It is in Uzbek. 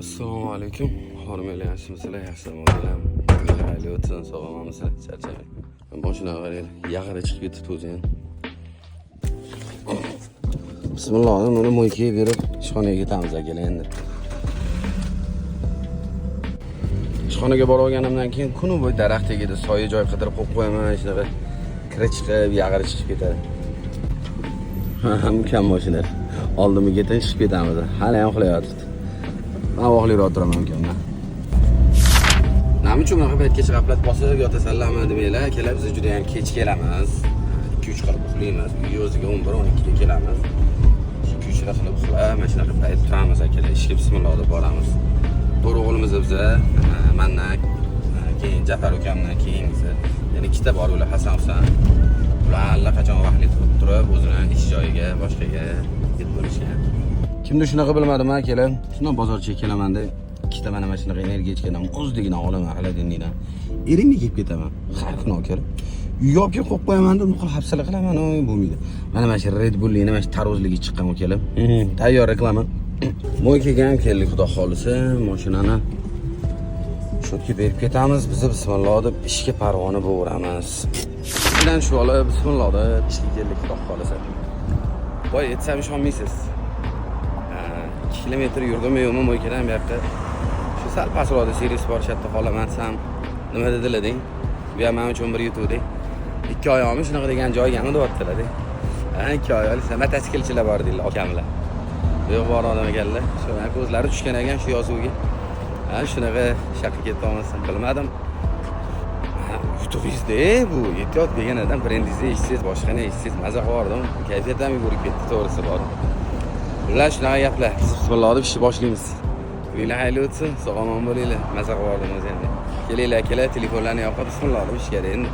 Assalomu alaykum. Hurmatli yaxshimisizlar? Yaxshiman. Hayırlı olsun. Sog'omamizlar. Charchamayman. Boshina qaraylar. Yag'ira chiqib ketibdi o'zi. Bismillah. Mana mo'ykaga berib ishxonaga ketamiz akalar endi. Ishxonaga borib olganimdan keyin kuni bo'yi daraxt tagida soya joy qidirib qo'yib qo'yaman. Shunaqa kira chiqib, yag'ira chiqib ketadi. Ha, mukammal mashinalar. Oldimga ketib chiqib ketamiz. Hali ham qilyapti. Ben vahliroq turaman ekanman. Nima uchun bunaqa paytgacha g'aflat bosib yotasanlarmi demaylar. Akalar biz juda ham kech kelamiz. 2-3 qilib uxlaymiz. Uy o'ziga 11-12 ga kelamiz. 2-3 qilib uxlab, mana shunaqa payt turamiz akalar. Ishga bismillah deb boramiz. To'g'ri o'g'limiz biza, mendan keyin Jafar ukamdan keyin biza. Yana ikkita bor ular Hasan Husan. Ular allaqachon vaqtli turib, o'zining ish joyiga, boshqaga ketib bo'lishgan. Kimda shunaqa bilmadim akalar. Shundan bozorchiga kelaman-da, ikkita mana shunaqa energetikdan o'zligina olaman xolodilnikdan. Erimga kelib ketaman. Har kuni akalar. Uyga olib kelib qo'yib qo'yaman deb nuqul hafsala qilaman, bo'lmaydi. Mana shu Red Bull'ni mana shu tarozligi chiqqan akalar. Tayyor reklama. Mo'ykaga ham keldik, xudo xolisa, mashinani shotga berib ketamiz. Biz bismillah deb ishga parvona bo'ramiz. Bilan shu olib bismillah deb ishga keldik, xudo xolisa. Voy, yetsam ishonmaysiz. Kilometr yurdim yo'qmi mo'ykadan bu yoqqa. Shu sal pastroqda servis bor shatda qolaman desam, nima dedilar-deng? Bu ham men uchun bir yutuvdik. 2 oyog'imi shunaqa degan joygami deyaptilar-deng. Ha, 2 oyoqlik mototsiklchilar bor deydilar, akamlar. Yo'q bor odam ekanlar. Shu ko'zlari tushgan ekan shu yozuvga. Ha, shunaqa shaqqa ketib olmasam bilmadim. Yutug'ingizda bu yetiyot deganadan brendingizni eshitsangiz, boshqani eshitsangiz maza qilardim. Kayfiyatim yugurib ketdi, to'g'risi bor. Ular shunaqa gaplar. Bismillah deb ishni boshlaymiz. Kuninglar xayrli o'tsin, sog' omon bo'linglar. Maza qilardim o'zi endi. Kelinglar akalar, telefonlarni yoqib bismillah deb ishga endi.